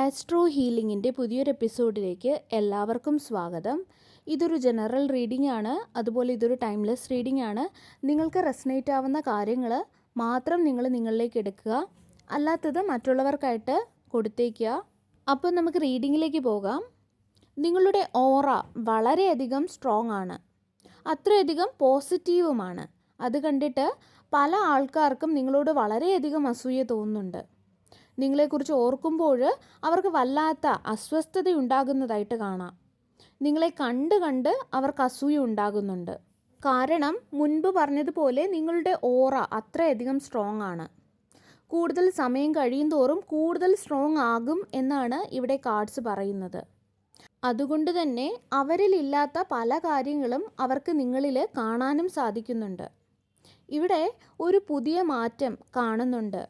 Astro ഹീലിംഗിൻ്റെ പുതിയൊരു എപ്പിസോഡിലേക്ക് എല്ലാവർക്കും സ്വാഗതം. ഇതൊരു ജനറൽ റീഡിംഗ് ആണ്, അതുപോലെ ഇതൊരു ടൈംലെസ് റീഡിംഗ് ആണ്. നിങ്ങൾക്ക് റെസനേറ്റ് ആവുന്ന കാര്യങ്ങൾ മാത്രം നിങ്ങളിലേക്ക് എടുക്കുക, അല്ലാത്തത് മറ്റുള്ളവർക്കായിട്ട് കൊടുത്തേക്കുക. അപ്പോൾ നമുക്ക് റീഡിങ്ങിലേക്ക് പോകാം. നിങ്ങളുടെ ഓറ വളരെയധികം സ്ട്രോങ് ആണ്, അത്രയധികം പോസിറ്റീവുമാണ്. അത് കണ്ടിട്ട് പല ആൾക്കാർക്കും നിങ്ങളോട് വളരെയധികം അസൂയ തോന്നുന്നുണ്ട്. നിങ്ങളെക്കുറിച്ച് ഓർക്കുമ്പോൾ അവർക്ക് വല്ലാത്ത അസ്വസ്ഥത ഉണ്ടാകുന്നതായിട്ട് കാണാം. നിങ്ങളെ കണ്ട് അവർക്ക് അസൂയ ഉണ്ടാകുന്നുണ്ട്. കാരണം മുൻപ് പറഞ്ഞതുപോലെ നിങ്ങളുടെ ഓറ അത്രയധികം സ്ട്രോങ് ആണ്. കൂടുതൽ സമയം കഴിയും തോറും കൂടുതൽ സ്ട്രോങ് ആകും എന്നാണ് ഇവിടെ കാർഡ്സ് പറയുന്നത്. അതുകൊണ്ട് തന്നെ അവരിലില്ലാത്ത പല കാര്യങ്ങളും അവർക്ക് നിങ്ങളിൽ കാണാനും സാധിക്കുന്നുണ്ട്. ഇവിടെ ഒരു പുതിയ മാറ്റം കാണുന്നുണ്ട്.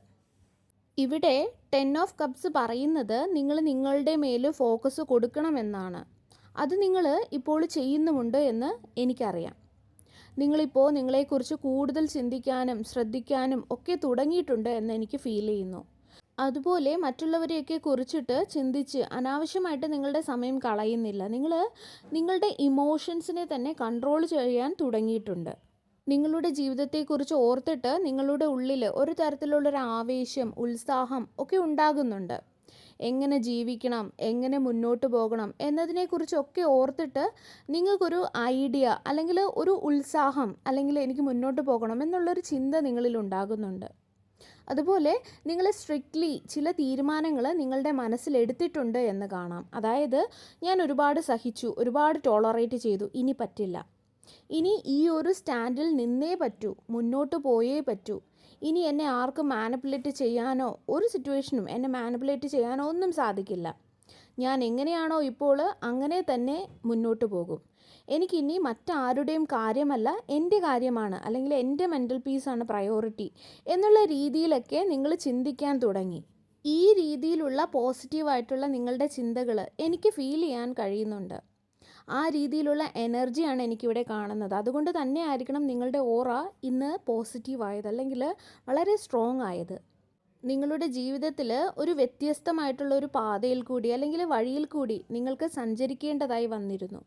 ഇവിടെ 10 ഓഫ് കപ്സ് പറയുന്നത് നിങ്ങൾ നിങ്ങളുടെ മേൽ ഫോക്കസ് കൊടുക്കണമെന്നാണ്. അത് നിങ്ങൾ ഇപ്പോൾ ചെയ്യുന്നുമുണ്ട് എന്ന് എനിക്കറിയാം. നിങ്ങളിപ്പോൾ നിങ്ങളെക്കുറിച്ച് കൂടുതൽ ചിന്തിക്കാനും ശ്രദ്ധിക്കാനും ഒക്കെ തുടങ്ങിയിട്ടുണ്ട് എന്ന് എനിക്ക് ഫീൽ ചെയ്യുന്നു. അതുപോലെ മറ്റുള്ളവരെയൊക്കെ കുറിച്ചിട്ട് ചിന്തിച്ച് അനാവശ്യമായിട്ട് നിങ്ങളുടെ സമയം കളയുന്നില്ല. നിങ്ങൾ നിങ്ങളുടെ ഇമോഷൻസിനെ തന്നെ കൺട്രോൾ ചെയ്യാൻ തുടങ്ങിയിട്ടുണ്ട്. നിങ്ങളുടെ ജീവിതത്തെക്കുറിച്ച് ഓർത്തിട്ട് നിങ്ങളുടെ ഉള്ളിൽ ഒരു തരത്തിലുള്ളൊരു ആവേശം, ഉത്സാഹം ഒക്കെ ഉണ്ടാകുന്നുണ്ട്. എങ്ങനെ ജീവിക്കണം, എങ്ങനെ മുന്നോട്ട് പോകണം എന്നതിനെക്കുറിച്ചൊക്കെ ഓർത്തിട്ട് നിങ്ങൾക്കൊരു ഐഡിയ അല്ലെങ്കിൽ ഒരു ഉത്സാഹം, അല്ലെങ്കിൽ എനിക്ക് മുന്നോട്ട് പോകണം എന്നുള്ളൊരു ചിന്ത നിങ്ങളിൽ ഉണ്ടാകുന്നുണ്ട്. അതുപോലെ നിങ്ങൾ സ്ട്രിക്ട്ലി ചില തീരുമാനങ്ങൾ നിങ്ങളുടെ മനസ്സിലെടുത്തിട്ടുണ്ട് എന്ന് കാണാം. അതായത് ഞാൻ ഒരുപാട് സഹിച്ചു, ഒരുപാട് ടോളറേറ്റ് ചെയ്തു, ഇനി പറ്റില്ല, ഇനി ഈ ഒരു സ്റ്റാൻഡിൽ നിന്നേ പറ്റൂ, മുന്നോട്ട് പോയേ പറ്റൂ. ഇനി എന്നെ ആർക്കും മാനിപ്പുലേറ്റ് ചെയ്യാനോ, ഒരു സിറ്റുവേഷനും എന്നെ മാനിപ്പുലേറ്റ് ചെയ്യാനോ ഒന്നും സാധിക്കില്ല. ഞാൻ എങ്ങനെയാണോ ഇപ്പോൾ അങ്ങനെ തന്നെ മുന്നോട്ട് പോകും. എനിക്കിനി മറ്റാരുടെയും കാര്യമല്ല, എൻ്റെ കാര്യമാണ്, അല്ലെങ്കിൽ എൻ്റെ മെൻ്റൽ പീസാണ് പ്രയോറിറ്റി എന്നുള്ള രീതിയിലൊക്കെ നിങ്ങൾ ചിന്തിക്കാൻ തുടങ്ങി. ഈ രീതിയിലുള്ള പോസിറ്റീവായിട്ടുള്ള നിങ്ങളുടെ ചിന്തകൾ എനിക്ക് ഫീൽ ചെയ്യാൻ കഴിയുന്നുണ്ട്. ആ രീതിയിലുള്ള എനർജിയാണ് എനിക്കിവിടെ കാണുന്നത്. അതുകൊണ്ട് തന്നെ ആയിരിക്കണം നിങ്ങളുടെ ഓറ ഇന്ന് പോസിറ്റീവായത്, അല്ലെങ്കിൽ വളരെ സ്ട്രോങ് ആയത്. നിങ്ങളുടെ ജീവിതത്തിൽ ഒരു വ്യത്യസ്തമായിട്ടുള്ള ഒരു പാതയിൽ കൂടി അല്ലെങ്കിൽ വഴിയിൽ കൂടി നിങ്ങൾക്ക് സഞ്ചരിക്കേണ്ടതായി വന്നിരുന്നു.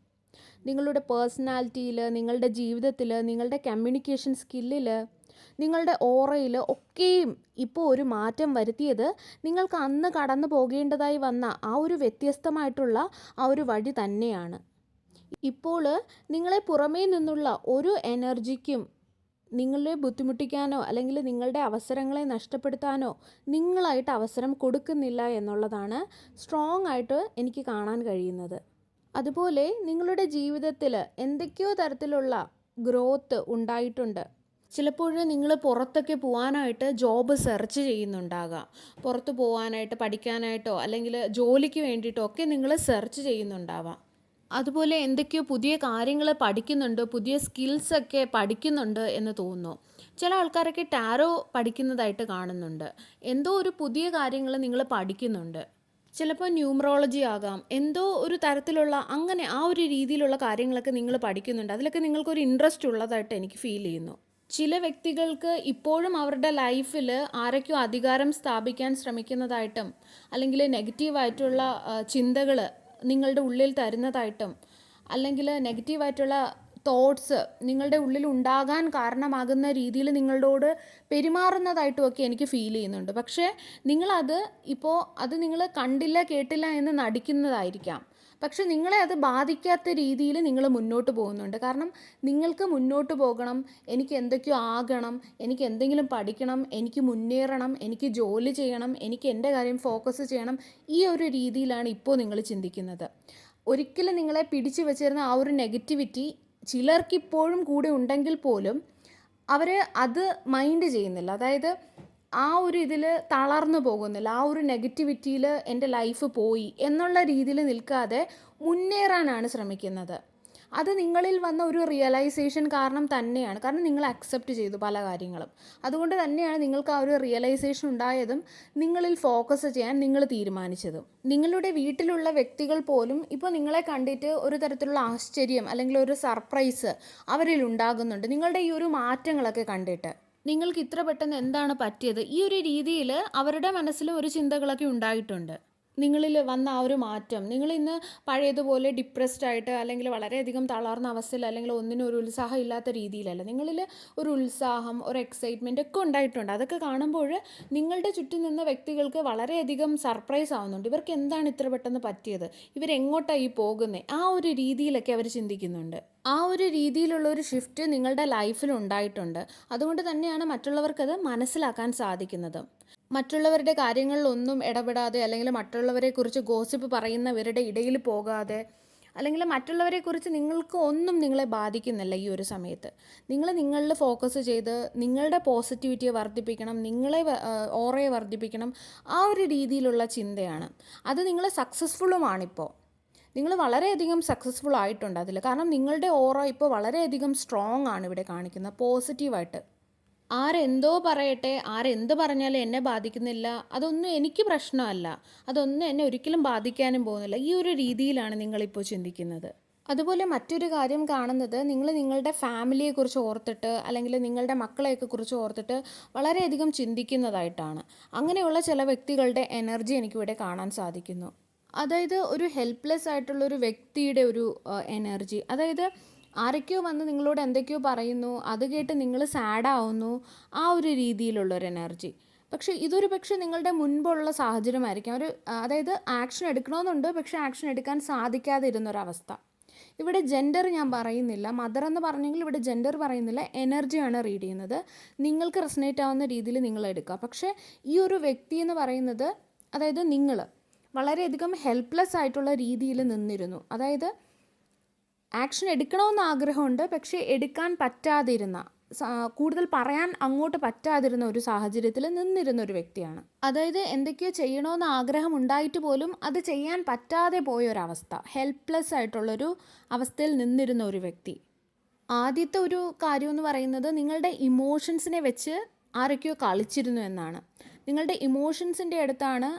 നിങ്ങളുടെ പേഴ്സണാലിറ്റിയിൽ, നിങ്ങളുടെ ജീവിതത്തിൽ, നിങ്ങളുടെ കമ്മ്യൂണിക്കേഷൻ സ്കില്ലിൽ, നിങ്ങളുടെ ഓറയിൽ ഒക്കെയും ഇപ്പോൾ ഒരു മാറ്റം വരുത്തിയത് നിങ്ങൾക്ക് അന്ന് കടന്നു പോകേണ്ടതായി വന്ന ആ ഒരു വ്യത്യസ്തമായിട്ടുള്ള ആ ഒരു വഴി തന്നെയാണ്. ഇപ്പോൾ നിങ്ങളെ പുറമേ നിന്നുള്ള ഒരു എനർജിക്കും നിങ്ങളെ ബുദ്ധിമുട്ടിക്കാനോ അല്ലെങ്കിൽ നിങ്ങളുടെ അവസരങ്ങളെ നഷ്ടപ്പെടുത്താനോ നിങ്ങളായിട്ട് അവസരം കൊടുക്കുന്നില്ല എന്നുള്ളതാണ് സ്ട്രോങ് ആയിട്ട് എനിക്ക് കാണാൻ കഴിയുന്നത്. അതുപോലെ നിങ്ങളുടെ ജീവിതത്തിൽ എന്തൊക്കെയോ തരത്തിലുള്ള ഗ്രോത്ത് ഉണ്ടായിട്ടുണ്ട്. ചിലപ്പോൾ നിങ്ങൾ പുറത്തൊക്കെ പോകാനായിട്ട് ജോബ് സെർച്ച് ചെയ്യുന്നുണ്ടാകാം. പുറത്ത് പോകാനായിട്ട്, പഠിക്കാനായിട്ടോ അല്ലെങ്കിൽ ജോലിക്ക് വേണ്ടിയിട്ടോ ഒക്കെ നിങ്ങൾ സെർച്ച് ചെയ്യുന്നുണ്ടാവാം. അതുപോലെ എന്തൊക്കെയോ പുതിയ കാര്യങ്ങൾ പഠിക്കുന്നുണ്ട്, പുതിയ സ്കിൽസൊക്കെ പഠിക്കുന്നുണ്ട് എന്ന് തോന്നുന്നു. ചില ആൾക്കാരൊക്കെ ടാരോ പഠിക്കുന്നതായിട്ട് കാണുന്നുണ്ട്. എന്തോ ഒരു പുതിയ കാര്യങ്ങൾ നിങ്ങൾ പഠിക്കുന്നുണ്ട്. ചിലപ്പോൾ ന്യൂമറോളജി ആകാം, എന്തോ ഒരു തരത്തിലുള്ള അങ്ങനെ ആ ഒരു രീതിയിലുള്ള കാര്യങ്ങളൊക്കെ നിങ്ങൾ പഠിക്കുന്നുണ്ട്. അതിലൊക്കെ നിങ്ങൾക്കൊരു ഇൻട്രസ്റ്റ് ഉള്ളതായിട്ട് എനിക്ക് ഫീൽ ചെയ്യുന്നു. ചില വ്യക്തികൾക്ക് ഇപ്പോഴും അവരുടെ ലൈഫിൽ ആരൊക്കെയോ അധികാരം സ്ഥാപിക്കാൻ ശ്രമിക്കുന്നതായിട്ടും അല്ലെങ്കിൽ നെഗറ്റീവായിട്ടുള്ള ചിന്തകൾ നിങ്ങളുടെ ഉള്ളിൽ തരുന്നതായിട്ടും അല്ലെങ്കിൽ നെഗറ്റീവായിട്ടുള്ള തോട്ട്സ് നിങ്ങളുടെ ഉള്ളിൽ ഉണ്ടാകാൻ കാരണമാകുന്ന രീതിയിൽ നിങ്ങളോട് പെരുമാറുന്നതായിട്ടുമൊക്കെ എനിക്ക് ഫീൽ ചെയ്യുന്നുണ്ട്. പക്ഷേ നിങ്ങളത് ഇപ്പോൾ അത് നിങ്ങൾ കണ്ടില്ല കേട്ടില്ല എന്ന് നടിക്കുന്നതായിരിക്കാം. പക്ഷെ നിങ്ങളെ അത് ബാധിക്കാത്ത രീതിയിൽ നിങ്ങൾ മുന്നോട്ട് പോകുന്നുണ്ട്. കാരണം നിങ്ങൾക്ക് മുന്നോട്ട് പോകണം, എനിക്ക് എന്തൊക്കെയോ ആകണം, എനിക്ക് എന്തെങ്കിലും പഠിക്കണം, എനിക്ക് മുന്നേറണം, എനിക്ക് ജോലി ചെയ്യണം, എനിക്ക് എൻ്റെ കാര്യം ഫോക്കസ് ചെയ്യണം, ഈ ഒരു രീതിയിലാണ് ഇപ്പോൾ നിങ്ങൾ ചിന്തിക്കുന്നത്. ഒരിക്കലും നിങ്ങളെ പിടിച്ചു വെച്ചിരുന്ന ആ ഒരു നെഗറ്റിവിറ്റി ചിലർക്കിപ്പോഴും കൂടെ ഉണ്ടെങ്കിൽ പോലും അവർ അത് മൈൻഡ് ചെയ്യുന്നില്ല. അതായത് ആ ഒരു ഇതിൽ തളർന്നു പോകുന്നില്ല. ആ ഒരു നെഗറ്റിവിറ്റിയിൽ എൻ്റെ ലൈഫ് പോയി എന്നുള്ള രീതിയിൽ നിൽക്കാതെ മുന്നേറാനാണ് ശ്രമിക്കുന്നത്. അത് നിങ്ങളിൽ വന്ന ഒരു റിയലൈസേഷൻ കാരണം തന്നെയാണ്. കാരണം നിങ്ങൾ അക്സെപ്റ്റ് ചെയ്തു പല കാര്യങ്ങളും. അതുകൊണ്ട് തന്നെയാണ് നിങ്ങൾക്ക് ആ ഒരു റിയലൈസേഷൻ ഉണ്ടായതും നിങ്ങളിൽ ഫോക്കസ് ചെയ്യാൻ നിങ്ങൾ തീരുമാനിച്ചതും. നിങ്ങളുടെ വീട്ടിലുള്ള വ്യക്തികൾ പോലും ഇപ്പോൾ നിങ്ങളെ കണ്ടിട്ട് ഒരു തരത്തിലുള്ള ആശ്ചര്യം അല്ലെങ്കിൽ ഒരു സർപ്രൈസ് അവരിൽ ഉണ്ടാകുന്നുണ്ട്, നിങ്ങളുടെ ഈ ഒരു മാറ്റങ്ങളൊക്കെ കണ്ടിട്ട്. നിങ്ങൾക്ക് ഇത്ര പെട്ടെന്ന് എന്താണ് പറ്റിയത്, ഈ ഒരു രീതിയിൽ അവരുടെ മനസ്സിൽ ഒരു ചിന്തകളൊക്കെ ഉണ്ടായിട്ടുണ്ട്. നിങ്ങളിൽ വന്ന ആ ഒരു മാറ്റം, നിങ്ങളിന്ന് പഴയതുപോലെ ഡിപ്രസ്ഡ് ആയിട്ട് അല്ലെങ്കിൽ വളരെയധികം തളർന്ന അവസ്ഥയിൽ അല്ലെങ്കിൽ ഒന്നിനും ഒരു ഉത്സാഹം ഇല്ലാത്ത രീതിയിലല്ല. നിങ്ങളിൽ ഒരു ഉത്സാഹം, ഒരു എക്സൈറ്റ്മെൻ്റ് ഒക്കെ ഉണ്ടായിട്ടുണ്ട്. അതൊക്കെ കാണുമ്പോൾ നിങ്ങളുടെ ചുറ്റും നിന്ന വ്യക്തികൾക്ക് വളരെയധികം സർപ്രൈസ് ആവുന്നുണ്ട്. ഇവർക്ക് എന്താണ് ഇത്ര പെട്ടെന്ന് പറ്റിയത്, ഇവരെങ്ങോട്ടാണ് ഈ പോകുന്നത്, ആ ഒരു രീതിയിലൊക്കെ അവർ ചിന്തിക്കുന്നുണ്ട്. ആ ഒരു രീതിയിലുള്ള ഒരു ഷിഫ്റ്റ് നിങ്ങളുടെ ലൈഫിൽ ഉണ്ടായിട്ടുണ്ട്. അതുകൊണ്ട് തന്നെയാണ് മറ്റുള്ളവർക്കത് മനസ്സിലാക്കാൻ സാധിക്കുന്നത്. മറ്റുള്ളവരുടെ കാര്യങ്ങളിലൊന്നും ഇടപെടാതെ അല്ലെങ്കിൽ മറ്റുള്ളവരെക്കുറിച്ച് ഗോസിപ്പ് പറയുന്നവരുടെ ഇടയിൽ പോകാതെ അല്ലെങ്കിൽ മറ്റുള്ളവരെക്കുറിച്ച് നിങ്ങൾക്ക് ഒന്നും നിങ്ങളെ ബാധിക്കുന്നില്ല. ഈ ഒരു സമയത്ത് നിങ്ങൾ നിങ്ങളിൽ ഫോക്കസ് ചെയ്ത് നിങ്ങളുടെ പോസിറ്റിവിറ്റിയെ വർദ്ധിപ്പിക്കണം, ഓറയെ വർദ്ധിപ്പിക്കണം. ആ ഒരു രീതിയിലുള്ള ചിന്തയാണ് അത്. നിങ്ങൾ സക്സസ്ഫുള്ളുമാണിപ്പോൾ. നിങ്ങൾ വളരെയധികം സക്സസ്ഫുൾ ആയിട്ടുണ്ട് അതിൽ. കാരണം നിങ്ങളുടെ ഓറ ഇപ്പോൾ വളരെയധികം സ്ട്രോങ് ആണ് ഇവിടെ കാണിക്കുന്നത്, പോസിറ്റീവായിട്ട്. ആരെന്തോ പറയട്ടെ, ആരെന്ത് പറഞ്ഞാലും എന്നെ ബാധിക്കുന്നില്ല, അതൊന്നും എനിക്ക് പ്രശ്നമല്ല, അതൊന്നും എന്നെ ഒരിക്കലും ബാധിക്കാനും പോകുന്നില്ല. ഈ ഒരു രീതിയിലാണ് നിങ്ങളിപ്പോൾ ചിന്തിക്കുന്നത്. അതുപോലെ മറ്റൊരു കാര്യം കാണുന്നത്, നിങ്ങൾ നിങ്ങളുടെ ഫാമിലിയെക്കുറിച്ച് ഓർത്തിട്ട് അല്ലെങ്കിൽ നിങ്ങളുടെ മക്കളെയൊക്കെ കുറിച്ച് ഓർത്തിട്ട് വളരെയധികം ചിന്തിക്കുന്നതായിട്ടാണ്. അങ്ങനെയുള്ള ചില വ്യക്തികളുടെ എനർജി എനിക്കിവിടെ കാണാൻ സാധിക്കുന്നു. അതായത് ഒരു ഹെൽപ്ലെസ് ആയിട്ടുള്ളൊരു വ്യക്തിയുടെ ഒരു എനർജി. അതായത് ആരൊക്കെയോ വന്ന് നിങ്ങളോട് എന്തൊക്കെയോ പറയുന്നു, അത് കേട്ട് നിങ്ങൾ സാഡാവുന്നു, ആ ഒരു രീതിയിലുള്ളൊരു എനർജി. പക്ഷേ നിങ്ങളുടെ മുൻപുള്ള സാഹചര്യമായിരിക്കാം. അതായത് ആക്ഷൻ എടുക്കണമെന്നുണ്ട്, പക്ഷേ ആക്ഷൻ എടുക്കാൻ സാധിക്കാതെ ഇരുന്നൊരവസ്ഥ. ഇവിടെ ജെൻഡർ ഞാൻ പറയുന്നില്ല, മദർ എന്ന് പറഞ്ഞെങ്കിൽ ഇവിടെ ജെൻഡർ പറയുന്നില്ല, എനർജിയാണ് റീഡ് ചെയ്യുന്നത്. നിങ്ങൾക്ക് റെസനേറ്റ് ആവുന്ന രീതിയിൽ നിങ്ങൾ എടുക്കുക. പക്ഷേ ഈ ഒരു വ്യക്തി എന്ന് പറയുന്നത്, അതായത് നിങ്ങൾ വളരെയധികം ഹെൽപ്ലെസ് ആയിട്ടുള്ള രീതിയിൽ നിന്നിരുന്നു. അതായത് ആക്ഷൻ എടുക്കണമെന്ന് ആഗ്രഹമുണ്ട്, പക്ഷേ എടുക്കാൻ പറ്റാതിരുന്ന, കൂടുതൽ പറയാൻ അങ്ങോട്ട് പറ്റാതിരുന്ന ഒരു സാഹചര്യത്തിൽ നിന്നിരുന്ന ഒരു വ്യക്തിയാണ്. അതായത് എന്തൊക്കെയോ ചെയ്യണമെന്ന് ആഗ്രഹം ഉണ്ടായിട്ട് പോലും അത് ചെയ്യാൻ പറ്റാതെ പോയൊരവസ്ഥ, ഹെൽപ്ലെസ് ആയിട്ടുള്ളൊരു അവസ്ഥയിൽ നിന്നിരുന്ന ഒരു വ്യക്തി. ആദ്യത്തെ ഒരു കാര്യം എന്ന് പറയുന്നത്, നിങ്ങളുടെ ഇമോഷൻസിനെ വെച്ച് ആരൊക്കെയോ കളിച്ചിരുന്നു എന്നാണ്. നിങ്ങളുടെ ഇമോഷൻസിൻ്റെ അടുത്താണ്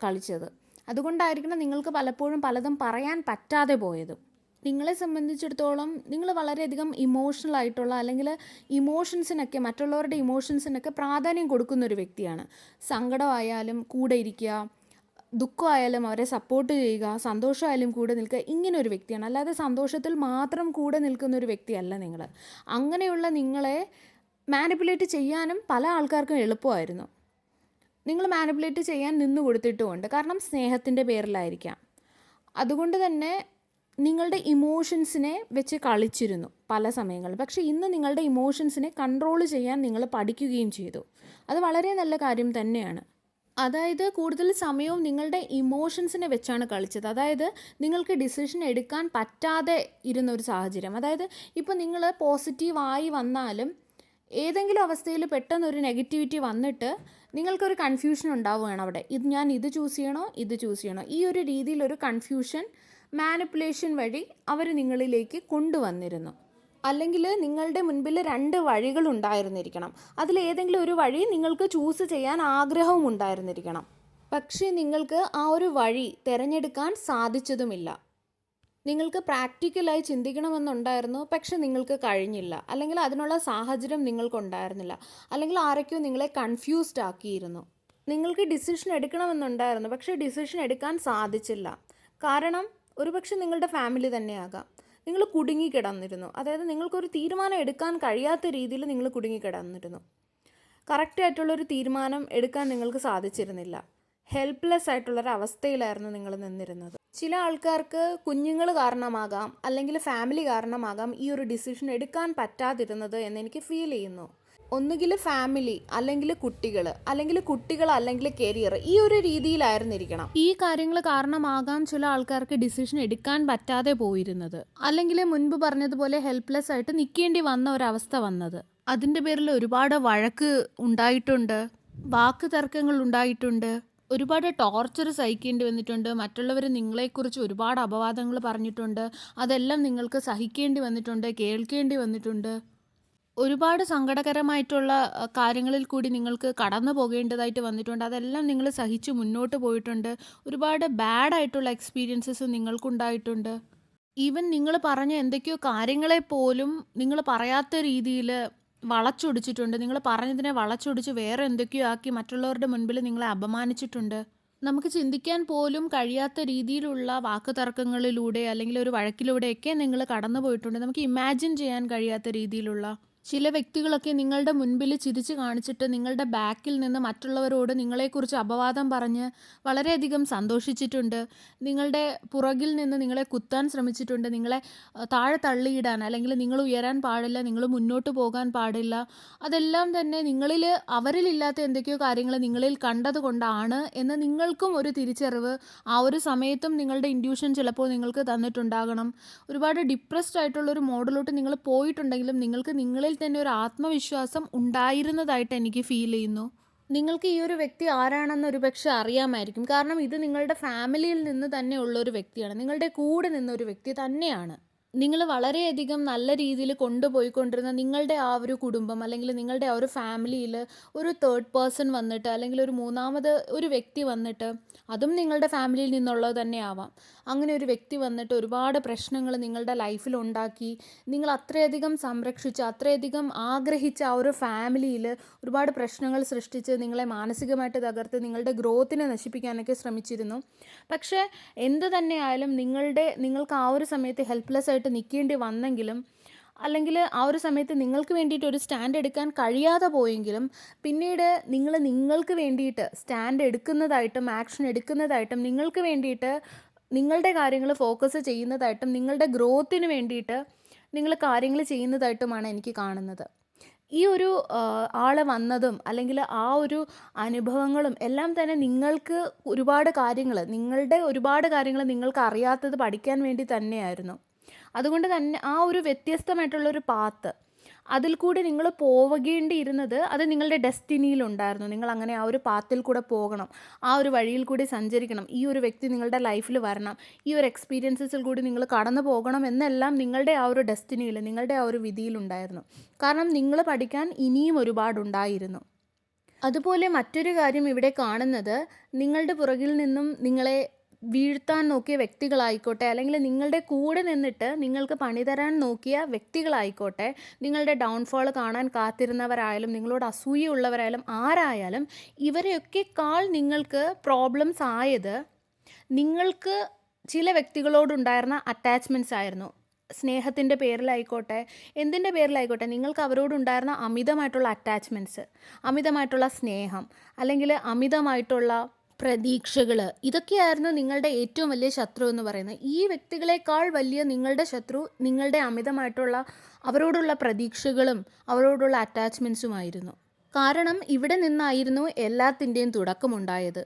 കളിച്ചത്. അതുകൊണ്ടായിരിക്കണം നിങ്ങൾക്ക് പലപ്പോഴും പലതും പറയാൻ പറ്റാതെ പോയത്. നിങ്ങളെ സംബന്ധിച്ചിടത്തോളം നിങ്ങൾ വളരെയധികം ഇമോഷണൽ ആയിട്ടുള്ള അല്ലെങ്കിൽ ഇമോഷൻസിനൊക്കെ, മറ്റുള്ളവരുടെ ഇമോഷൻസിനൊക്കെ പ്രാധാന്യം കൊടുക്കുന്നൊരു വ്യക്തിയാണ്. സങ്കടമായാലും കൂടെ ഇരിക്കുക, ദുഃഖമായാലും അവരെ സപ്പോർട്ട് ചെയ്യുക, സന്തോഷമായാലും കൂടെ നിൽക്കുക, ഇങ്ങനെ ഒരു വ്യക്തിയാണ്. അല്ലാതെ സന്തോഷത്തിൽ മാത്രം കൂടെ നിൽക്കുന്ന ഒരു വ്യക്തിയല്ല നിങ്ങൾ. അങ്ങനെയുള്ള നിങ്ങളെ മാനിപ്പുലേറ്റ് ചെയ്യാനും പല ആൾക്കാർക്കും എളുപ്പമായിരുന്നു. നിങ്ങൾ മാനിപ്പുലേറ്റ് ചെയ്യാൻ നിന്ന് കൊടുത്തിട്ടുമുണ്ട്. കാരണം സ്നേഹത്തിൻ്റെ പേരിലായിരിക്കാം. അതുകൊണ്ട് തന്നെ നിങ്ങളുടെ ഇമോഷൻസിനെ വെച്ച് കളിച്ചിരുന്നു പല സമയങ്ങളിൽ. പക്ഷേ ഇന്ന് നിങ്ങളുടെ ഇമോഷൻസിനെ കൺട്രോൾ ചെയ്യാൻ നിങ്ങൾ പഠിക്കുകയും ചെയ്തു. അത് വളരെ നല്ല കാര്യം തന്നെയാണ്. അതായത് കൂടുതൽ സമയവും നിങ്ങളുടെ ഇമോഷൻസിനെ വെച്ചാണ് കളിച്ചത്. അതായത് നിങ്ങൾക്ക് ഡിസിഷൻ എടുക്കാൻ പറ്റാതെ ഇരുന്നൊരു സാഹചര്യം. അതായത് ഇപ്പോൾ നിങ്ങൾ പോസിറ്റീവായി വന്നാലും ഏതെങ്കിലും അവസ്ഥയിൽ പെട്ടെന്നൊരു നെഗറ്റിവിറ്റി വന്നിട്ട് നിങ്ങൾക്കൊരു കൺഫ്യൂഷൻ ഉണ്ടാവുകയാണ് അവിടെ. ഞാൻ ഇത് ചൂസ് ചെയ്യണോ. ഈ ഒരു രീതിയിലൊരു കൺഫ്യൂഷൻ മാനിപ്പുലേഷൻ വഴി അവർ നിങ്ങളിലേക്ക് കൊണ്ടുവന്നിരുന്നു. അല്ലെങ്കിൽ നിങ്ങളുടെ മുൻപിൽ 2 വഴികൾ ഉണ്ടായിരുന്നിരിക്കണം. അതിലേതെങ്കിലും ഒരു വഴി നിങ്ങൾക്ക് ചൂസ് ചെയ്യാൻ ആഗ്രഹവും ഉണ്ടായിരുന്നിരിക്കണം. പക്ഷേ നിങ്ങൾക്ക് ആ ഒരു വഴി തിരഞ്ഞെടുക്കാൻ സാധിച്ചതുമില്ല. നിങ്ങൾക്ക് പ്രാക്ടിക്കലായി ചിന്തിക്കണമെന്നുണ്ടായിരുന്നു, പക്ഷെ നിങ്ങൾക്ക് കഴിഞ്ഞില്ല. അല്ലെങ്കിൽ അതിനുള്ള സാഹചര്യം നിങ്ങൾക്കുണ്ടായിരുന്നില്ല. അല്ലെങ്കിൽ ആരൊക്കെയോ നിങ്ങളെ കൺഫ്യൂസ്ഡ് ആക്കിയിരുന്നു. നിങ്ങൾക്ക് ഡിസിഷൻ എടുക്കണമെന്നുണ്ടായിരുന്നു, പക്ഷേ ഡിസിഷൻ എടുക്കാൻ സാധിച്ചില്ല. കാരണം ഒരുപക്ഷെ നിങ്ങളുടെ ഫാമിലി തന്നെയാകാം. നിങ്ങൾ കുടുങ്ങിക്കിടന്നിരുന്നു. അതായത് നിങ്ങൾക്കൊരു തീരുമാനം എടുക്കാൻ കഴിയാത്ത രീതിയിൽ നിങ്ങൾ കുടുങ്ങിക്കിടന്നിരുന്നു. കറക്റ്റായിട്ടുള്ളൊരു തീരുമാനം എടുക്കാൻ നിങ്ങൾക്ക് സാധിച്ചിരുന്നില്ല. ഹെൽപ്ലെസ് ആയിട്ടുള്ളൊരവസ്ഥയിലായിരുന്നു നിങ്ങൾ നിന്നിരുന്നത്. ചില ആൾക്കാർക്ക് കുഞ്ഞുങ്ങൾ കാരണമാകാം, അല്ലെങ്കിൽ ഫാമിലി കാരണമാകാം ഈ ഒരു ഡിസിഷൻ എടുക്കാൻ പറ്റാതിരുന്നത് എന്നെനിക്ക് ഫീൽ ചെയ്യുന്നു. ഒന്നുകിൽ ഫാമിലി, അല്ലെങ്കിൽ കുട്ടികൾ, അല്ലെങ്കിൽ കരിയർ, ഈ ഒരു രീതിയിലായിരുന്നിരിക്കണം. ഈ കാര്യങ്ങൾ കാരണമാകാം ചില ആൾക്കാർക്ക് ഡിസിഷൻ എടുക്കാൻ പറ്റാതെ പോയിരുന്നത്. അല്ലെങ്കിൽ മുൻപ് പറഞ്ഞതുപോലെ ഹെൽപ്ലെസ് ആയിട്ട് നിൽക്കേണ്ടി വന്ന ഒരവസ്ഥ വന്നത്. അതിൻ്റെ പേരിൽ ഒരുപാട് വഴക്ക് ഉണ്ടായിട്ടുണ്ട്, വാക്ക് തർക്കങ്ങൾ ഉണ്ടായിട്ടുണ്ട്, ഒരുപാട് ടോർച്ചർ സഹിക്കേണ്ടി വന്നിട്ടുണ്ട്. മറ്റുള്ളവർ നിങ്ങളെക്കുറിച്ച് ഒരുപാട് അപവാദങ്ങൾ പറഞ്ഞിട്ടുണ്ട്. അതെല്ലാം നിങ്ങൾക്ക് സഹിക്കേണ്ടി വന്നിട്ടുണ്ട്, കേൾക്കേണ്ടി വന്നിട്ടുണ്ട്. ഒരുപാട് സങ്കടകരമായിട്ടുള്ള കാര്യങ്ങളിൽ കൂടി നിങ്ങൾക്ക് കടന്നു പോകേണ്ടതായിട്ട് വന്നിട്ടുണ്ട്. അതെല്ലാം നിങ്ങൾ സഹിച്ച് മുന്നോട്ട് പോയിട്ടുണ്ട്. ഒരുപാട് ബാഡായിട്ടുള്ള എക്സ്പീരിയൻസസ് നിങ്ങൾക്കുണ്ടായിട്ടുണ്ട്. ഈവൻ നിങ്ങൾ പറഞ്ഞ എന്തൊക്കെയോ കാര്യങ്ങളെപ്പോലും നിങ്ങൾ പറയാത്ത രീതിയിൽ വളച്ചൊടിച്ചിട്ടുണ്ട്. നിങ്ങൾ പറഞ്ഞതിനെ വളച്ചൊടിച്ച് വേറെ എന്തൊക്കെയോ ആക്കി മറ്റുള്ളവരുടെ മുൻപിൽ നിങ്ങളെ അപമാനിച്ചിട്ടുണ്ട്. നമുക്ക് ചിന്തിക്കാൻ പോലും കഴിയാത്ത രീതിയിലുള്ള വാക്കുതർക്കങ്ങളിലൂടെ അല്ലെങ്കിൽ ഒരു വഴക്കിലൂടെയൊക്കെ നിങ്ങൾ കടന്നു പോയിട്ടുണ്ട്. നമുക്ക് ഇമാജിൻ ചെയ്യാൻ കഴിയാത്ത രീതിയിലുള്ള ചില വ്യക്തികളൊക്കെ നിങ്ങളുടെ മുൻപിൽ ചിരിച്ച് കാണിച്ചിട്ട് നിങ്ങളുടെ ബാക്കിൽ നിന്ന് മറ്റുള്ളവരോട് നിങ്ങളെക്കുറിച്ച് അപവാദം പറഞ്ഞ് വളരെയധികം സന്തോഷിച്ചിട്ടുണ്ട്. നിങ്ങളുടെ പുറകിൽ നിന്ന് നിങ്ങളെ കുത്താൻ ശ്രമിച്ചിട്ടുണ്ട്. നിങ്ങളെ താഴെ തള്ളിയിടാൻ, അല്ലെങ്കിൽ നിങ്ങൾ ഉയരാൻ പാടില്ല, നിങ്ങൾ മുന്നോട്ട് പോകാൻ പാടില്ല. അതെല്ലാം തന്നെ അവരിലില്ലാത്ത എന്തൊക്കെയോ കാര്യങ്ങൾ നിങ്ങളിൽ കണ്ടതുകൊണ്ടാണ് എന്ന് നിങ്ങൾക്കും ഒരു തിരിച്ചറിവ് ആ ഒരു സമയത്തും നിങ്ങളുടെ ഇൻഡ്യൂഷൻ ചിലപ്പോൾ നിങ്ങൾക്ക് തന്നിട്ടുണ്ടാകണം. ഒരുപാട് ഡിപ്രസ്ഡ് ആയിട്ടുള്ളൊരു മോഡിലോട്ട് നിങ്ങൾ പോയിട്ടുണ്ടെങ്കിലും നിങ്ങൾക്ക് നിങ്ങളിൽ തന്നെ ഒരു ആത്മവിശ്വാസം ഉണ്ടായിരുന്നതായിട്ട് എനിക്ക് ഫീൽ ചെയ്യുന്നു. നിങ്ങൾക്ക് ഈ ഒരു വ്യക്തി ആരാണെന്ന് ഒരുപക്ഷെ അറിയാമായിരിക്കും. കാരണം ഇത് നിങ്ങളുടെ ഫാമിലിയിൽ നിന്ന് തന്നെ ഉള്ളൊരു വ്യക്തിയാണ്. നിങ്ങളുടെ കൂടെ നിന്നൊരു വ്യക്തി തന്നെയാണ്. നിങ്ങൾ വളരെയധികം നല്ല രീതിയിൽ കൊണ്ടുപോയിക്കൊണ്ടിരുന്ന നിങ്ങളുടെ ആ ഒരു കുടുംബം, അല്ലെങ്കിൽ നിങ്ങളുടെ ആ ഒരു ഫാമിലിയിൽ ഒരു തേർഡ് പേഴ്സൺ വന്നിട്ട്, അല്ലെങ്കിൽ ഒരു മൂന്നാമത് ഒരു വ്യക്തി വന്നിട്ട്, അതും നിങ്ങളുടെ ഫാമിലിയിൽ നിന്നുള്ളത് തന്നെ ആവാം, അങ്ങനെ ഒരു വ്യക്തി വന്നിട്ട് ഒരുപാട് പ്രശ്നങ്ങൾ നിങ്ങളുടെ ലൈഫിൽ ഉണ്ടാക്കി, നിങ്ങൾ അത്രയധികം സംരക്ഷിച്ച് അത്രയധികം ആഗ്രഹിച്ച ആ ഒരു ഫാമിലിയിൽ ഒരുപാട് പ്രശ്നങ്ങൾ സൃഷ്ടിച്ച് നിങ്ങളെ മാനസികമായിട്ട് തകർത്ത് നിങ്ങളുടെ ഗ്രോത്തിനെ നശിപ്പിക്കാനൊക്കെ ശ്രമിച്ചിരുന്നു. പക്ഷേ എന്ത് തന്നെയായാലും നിങ്ങൾക്ക് ആ ഒരു സമയത്ത് ഹെൽപ്ലെസ് ആയിട്ട് നിൽക്കേണ്ടി വന്നെങ്കിലും, അല്ലെങ്കിൽ ആ ഒരു സമയത്ത് നിങ്ങൾക്ക് വേണ്ടിയിട്ട് ഒരു സ്റ്റാൻഡ് എടുക്കാൻ കഴിയാതെ പോയെങ്കിലും, പിന്നീട് നിങ്ങൾക്ക് വേണ്ടിയിട്ട് സ്റ്റാൻഡ് എടുക്കുന്നതായിട്ടും ആക്ഷൻ എടുക്കുന്നതായിട്ടും, നിങ്ങൾക്ക് വേണ്ടിയിട്ട് നിങ്ങളുടെ കാര്യങ്ങൾ ഫോക്കസ് ചെയ്യുന്നതായിട്ടും, നിങ്ങളുടെ ഗ്രോത്തിന് വേണ്ടിയിട്ട് നിങ്ങൾ കാര്യങ്ങൾ ചെയ്യുന്നതായിട്ടുമാണ് എനിക്ക് കാണുന്നത്. ഈ ഒരു ആൾ വന്നതും അല്ലെങ്കിൽ ആ ഒരു അനുഭവങ്ങളും എല്ലാം തന്നെ നിങ്ങൾക്ക് ഒരുപാട് കാര്യങ്ങൾ നിങ്ങൾക്ക് അറിയാത്തത് പഠിക്കാൻ വേണ്ടി തന്നെയായിരുന്നു. അതുകൊണ്ട് തന്നെ ആ ഒരു വ്യത്യസ്തമായിട്ടുള്ളൊരു പാത്ത് അതിൽ കൂടി നിങ്ങൾ പോകേണ്ടിയിരുന്നത് അത് നിങ്ങളുടെ ഡെസ്റ്റിനിയിലുണ്ടായിരുന്നു. നിങ്ങൾ അങ്ങനെ ആ ഒരു പാത്തിൽ കൂടെ പോകണം, ആ ഒരു വഴിയിൽ കൂടി സഞ്ചരിക്കണം, ഈ ഒരു വ്യക്തി നിങ്ങളുടെ ലൈഫിൽ വരണം, ഈ ഒരു എക്സ്പീരിയൻസസിൽ കൂടി നിങ്ങൾ കടന്നു പോകണം എന്നെല്ലാം നിങ്ങളുടെ ആ ഒരു ഡെസ്റ്റിനിയിൽ, നിങ്ങളുടെ ആ ഒരു വിധിയിലുണ്ടായിരുന്നു. കാരണം നിങ്ങൾ പഠിക്കാൻ ഇനിയും ഒരുപാടുണ്ടായിരുന്നു. അതുപോലെ മറ്റൊരു കാര്യം ഇവിടെ കാണുന്നത്, നിങ്ങളുടെ പുറകിൽ നിന്നും നിങ്ങളെ വീഴ്ത്താൻ നോക്കിയ വ്യക്തികളായിക്കോട്ടെ, അല്ലെങ്കിൽ നിങ്ങളുടെ കൂടെ നിന്നിട്ട് നിങ്ങൾക്ക് പണി തരാൻ നോക്കിയ വ്യക്തികളായിക്കോട്ടെ, നിങ്ങളുടെ ഡൗൺഫോൾ കാണാൻ കാത്തിരുന്നവരായാലും, നിങ്ങളോട് അസൂയുള്ളവരായാലും, ആരായാലും, ഇവരെയൊക്കെക്കാൾ നിങ്ങൾക്ക് പ്രോബ്ലംസ് ആയത് നിങ്ങൾക്ക് ചില വ്യക്തികളോടുണ്ടായിരുന്ന അറ്റാച്ച്മെൻറ്റ്സ് ആയിരുന്നു. സ്നേഹത്തിൻ്റെ പേരിലായിക്കോട്ടെ, എന്തിൻ്റെ പേരിലായിക്കോട്ടെ, നിങ്ങൾക്ക് അവരോടുണ്ടായിരുന്ന അമിതമായിട്ടുള്ള അറ്റാച്ച്മെൻറ്റ്സ്, അമിതമായിട്ടുള്ള സ്നേഹം, അല്ലെങ്കിൽ അമിതമായിട്ടുള്ള പ്രതീക്ഷകൾ, ഇതൊക്കെയായിരുന്നു നിങ്ങളുടെ ഏറ്റവും വലിയ ശത്രു എന്ന് പറയുന്നത്. ഈ വ്യക്തികളെക്കാൾ വലിയ നിങ്ങളുടെ ശത്രു നിങ്ങളുടെ അമിതമായിട്ടുള്ള അവരോടുള്ള പ്രതീക്ഷകളും അവരോടുള്ള അറ്റാച്ച്മെൻറ്റ്സുമായിരുന്നു. കാരണം ഇവിടെ നിന്നായിരുന്നു എല്ലാത്തിൻ്റെയും തുടക്കമുണ്ടായത്.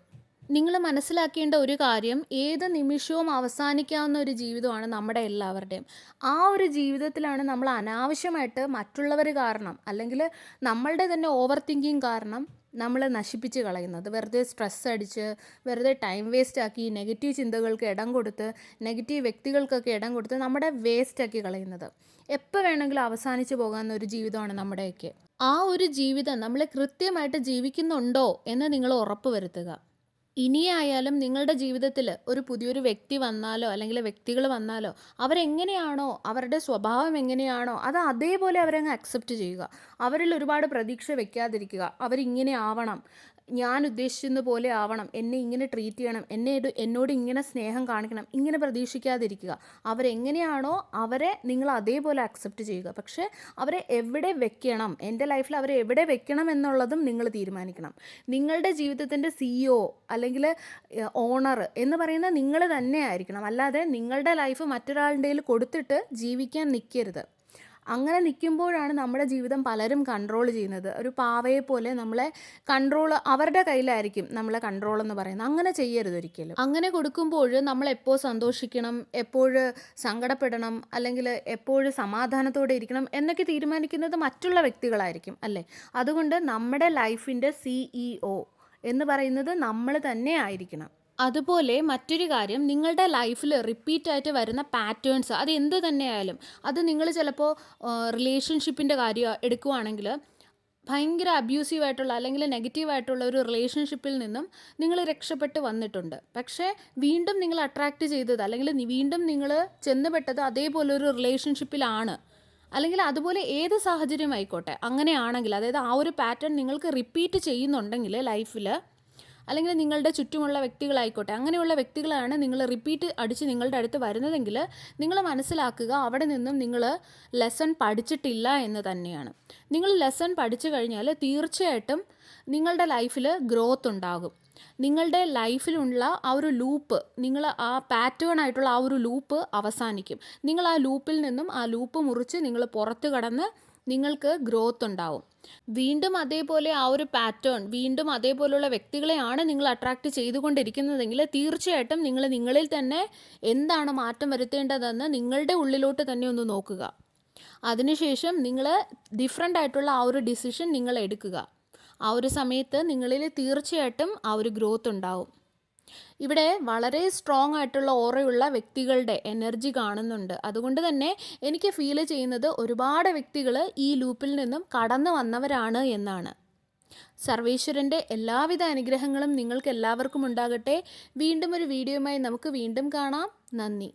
നിങ്ങൾ മനസ്സിലാക്കേണ്ട ഒരു കാര്യം, ഏത് നിമിഷവും അവസാനിക്കാവുന്ന ഒരു ജീവിതമാണ് നമ്മുടെ എല്ലാവരുടെയും. ആ ഒരു ജീവിതത്തിലാണ് നമ്മൾ അനാവശ്യമായിട്ട് മറ്റുള്ളവർ കാരണം, അല്ലെങ്കിൽ നമ്മളുടെ തന്നെ ഓവർ തിങ്കിങ് കാരണം നമ്മൾ നശിപ്പിച്ച് കളയുന്നത്. വെറുതെ സ്ട്രെസ് അടിച്ച്, വെറുതെ ടൈം വേസ്റ്റ് ആക്കി, നെഗറ്റീവ് ചിന്തകൾക്ക് ഇടം കൊടുത്ത്, നെഗറ്റീവ് വ്യക്തികൾക്കൊക്കെ ഇടം കൊടുത്ത് നമ്മുടെ വേസ്റ്റാക്കി കളയുന്നത്. എപ്പോൾ വേണമെങ്കിലും അവസാനിച്ച് പോകാവുന്ന ഒരു ജീവിതമാണ് നമ്മുടെയൊക്കെ. ആ ഒരു ജീവിതം നമ്മൾ കൃത്യമായിട്ട് ജീവിക്കുന്നുണ്ടോ എന്ന് നിങ്ങൾ ഉറപ്പ് വരുത്തുക. ഇനിയായാലും നിങ്ങളുടെ ജീവിതത്തിൽ ഒരു പുതിയൊരു വ്യക്തി വന്നാലോ അല്ലെങ്കിൽ വ്യക്തികൾ വന്നാലോ, അവരെങ്ങനെയാണോ, അവരുടെ സ്വഭാവം എങ്ങനെയാണോ അത് അതേപോലെ അവരങ്ങ് അക്സെപ്റ്റ് ചെയ്യുക. അവരിൽ ഒരുപാട് പ്രതീക്ഷ വെക്കാതിരിക്കുക. അവരിങ്ങനെ ആവണം, ഞാൻ ഉദ്ദേശിക്കുന്ന പോലെ ആവണം, എന്നെ ഇങ്ങനെ ട്രീറ്റ് ചെയ്യണം, എന്നോട് ഇങ്ങനെ സ്നേഹം കാണിക്കണം, ഇങ്ങനെ പ്രതീക്ഷിക്കാതിരിക്കുക. അവരെങ്ങനെയാണോ അവരെ നിങ്ങൾ അതേപോലെ അക്സെപ്റ്റ് ചെയ്യുക. പക്ഷേ അവരെ എവിടെ വെക്കണം, എൻ്റെ ലൈഫിൽ അവരെ എവിടെ വെക്കണം എന്നുള്ളതും നിങ്ങൾ തീരുമാനിക്കണം. നിങ്ങളുടെ ജീവിതത്തിൻ്റെ CEO അല്ലെങ്കിൽ ഓണർ എന്ന് പറയുന്നത് നിങ്ങൾ തന്നെ ആയിരിക്കണം. അല്ലാതെ നിങ്ങളുടെ ലൈഫ് മറ്റൊരാളുടെ കയ്യിൽ കൊടുത്തിട്ട് ജീവിക്കാൻ നിൽക്കരുത്. അങ്ങനെ നിൽക്കുമ്പോഴാണ് നമ്മുടെ ജീവിതം പലരും കൺട്രോൾ ചെയ്യുന്നത്. ഒരു പാവയെ പോലെ നമ്മളെ അവരുടെ കയ്യിലായിരിക്കും നമ്മളെ കൺട്രോൾ എന്ന് പറയുന്നത്. അങ്ങനെ ചെയ്യരുത് ഒരിക്കലും. അങ്ങനെ കൊടുക്കുമ്പോൾ നമ്മൾ എപ്പോൾ സന്തോഷിക്കണം, എപ്പോൾ സങ്കടപ്പെടണം, അല്ലെങ്കിൽ എപ്പോൾ സമാധാനത്തോടെ ഇരിക്കണം എന്നൊക്കെ തീരുമാനിക്കുന്നത് മറ്റുള്ള വ്യക്തികളായിരിക്കും, അല്ലേ? അതുകൊണ്ട് നമ്മുടെ ലൈഫിൻ്റെ CEO എന്ന് പറയുന്നത് നമ്മൾ തന്നെ ആയിരിക്കണം. അതുപോലെ മറ്റൊരു കാര്യം, നിങ്ങളുടെ ലൈഫിൽ റിപ്പീറ്റായിട്ട് വരുന്ന പാറ്റേൺസ്, അത് എന്ത് തന്നെയായാലും, അത് നിങ്ങൾ ചിലപ്പോൾ റിലേഷൻഷിപ്പിൻ്റെ കാര്യം എടുക്കുവാണെങ്കിൽ, ഭയങ്കര അബ്യൂസീവായിട്ടുള്ള അല്ലെങ്കിൽ നെഗറ്റീവായിട്ടുള്ള ഒരു റിലേഷൻഷിപ്പിൽ നിന്നും നിങ്ങൾ രക്ഷപ്പെട്ട് വന്നിട്ടുണ്ട്. പക്ഷേ വീണ്ടും നിങ്ങൾ അട്രാക്റ്റ് ചെയ്തത്, അല്ലെങ്കിൽ വീണ്ടും നിങ്ങൾ ചെന്നുപെട്ടത് അതേപോലെ ഒരു റിലേഷൻഷിപ്പിലാണ്, അല്ലെങ്കിൽ അതുപോലെ ഏത് സാഹചര്യം ആയിക്കോട്ടെ, അങ്ങനെയാണെങ്കിൽ, അതായത് ആ ഒരു പാറ്റേൺ നിങ്ങൾക്ക് റിപ്പീറ്റ് ചെയ്യുന്നുണ്ടെങ്കിൽ ലൈഫിൽ, അല്ലെങ്കിൽ നിങ്ങളുടെ ചുറ്റുമുള്ള വ്യക്തികളായിക്കോട്ടെ, അങ്ങനെയുള്ള വ്യക്തികളാണ് നിങ്ങൾ റിപ്പീറ്റ് അടിച്ച് നിങ്ങളുടെ അടുത്ത് വരുന്നതെങ്കിൽ നിങ്ങൾ മനസ്സിലാക്കുക അവിടെ നിന്നും നിങ്ങൾ ലെസൺ പഠിച്ചിട്ടില്ല എന്ന് തന്നെയാണ്. നിങ്ങൾ ലെസൺ പഠിച്ചു കഴിഞ്ഞാൽ തീർച്ചയായിട്ടും നിങ്ങളുടെ ലൈഫിൽ ഗ്രോത്ത് ഉണ്ടാകും. നിങ്ങളുടെ ലൈഫിലുള്ള ആ ഒരു ലൂപ്പ്, നിങ്ങൾ ആ പാറ്റേൺ ആയിട്ടുള്ള ആ ഒരു ലൂപ്പ് അവസാനിക്കും. നിങ്ങൾ ആ ലൂപ്പിൽ നിന്നും ആ ലൂപ്പ് മുറിച്ച് നിങ്ങൾ പുറത്ത് കടന്ന് നിങ്ങൾക്ക് ഗ്രോത്ത് ഉണ്ടാവും. വീണ്ടും അതേപോലെ ആ ഒരു പാറ്റേൺ, വീണ്ടും അതേപോലുള്ള വ്യക്തികളെയാണ് നിങ്ങൾ അട്രാക്റ്റ് ചെയ്തുകൊണ്ടിരിക്കുന്നതെങ്കിൽ തീർച്ചയായിട്ടും നിങ്ങൾ നിങ്ങളിൽ തന്നെ എന്താണ് മാറ്റം വരുത്തേണ്ടതെന്ന് നിങ്ങളുടെ ഉള്ളിലോട്ട് തന്നെ ഒന്ന് നോക്കുക. അതിനുശേഷം നിങ്ങൾ ഡിഫറെൻ്റ് ആയിട്ടുള്ള ആ ഒരു ഡിസിഷൻ നിങ്ങൾ എടുക്കുക. ആ ഒരു സമയത്ത് നിങ്ങളിൽ തീർച്ചയായിട്ടും ആ ഒരു ഗ്രോത്ത് ഉണ്ടാവും. ഇവിടെ വളരെ സ്ട്രോങ് ആയിട്ടുള്ള ഓറയുള്ള വ്യക്തികളുടെ എനർജി കാണുന്നുണ്ട്. അതുകൊണ്ട് തന്നെ എനിക്ക് ഫീൽ ചെയ്യുന്നത് ഒരുപാട് വ്യക്തികൾ ഈ ലൂപ്പിൽ നിന്നും കടന്നു വന്നവരാണ് എന്നാണ്. സർവേശ്വരൻ്റെ എല്ലാവിധ അനുഗ്രഹങ്ങളും നിങ്ങൾക്ക് എല്ലാവർക്കും ഉണ്ടാകട്ടെ. വീണ്ടും ഒരു വീഡിയോയുമായി നമുക്ക് വീണ്ടും കാണാം. നന്ദി.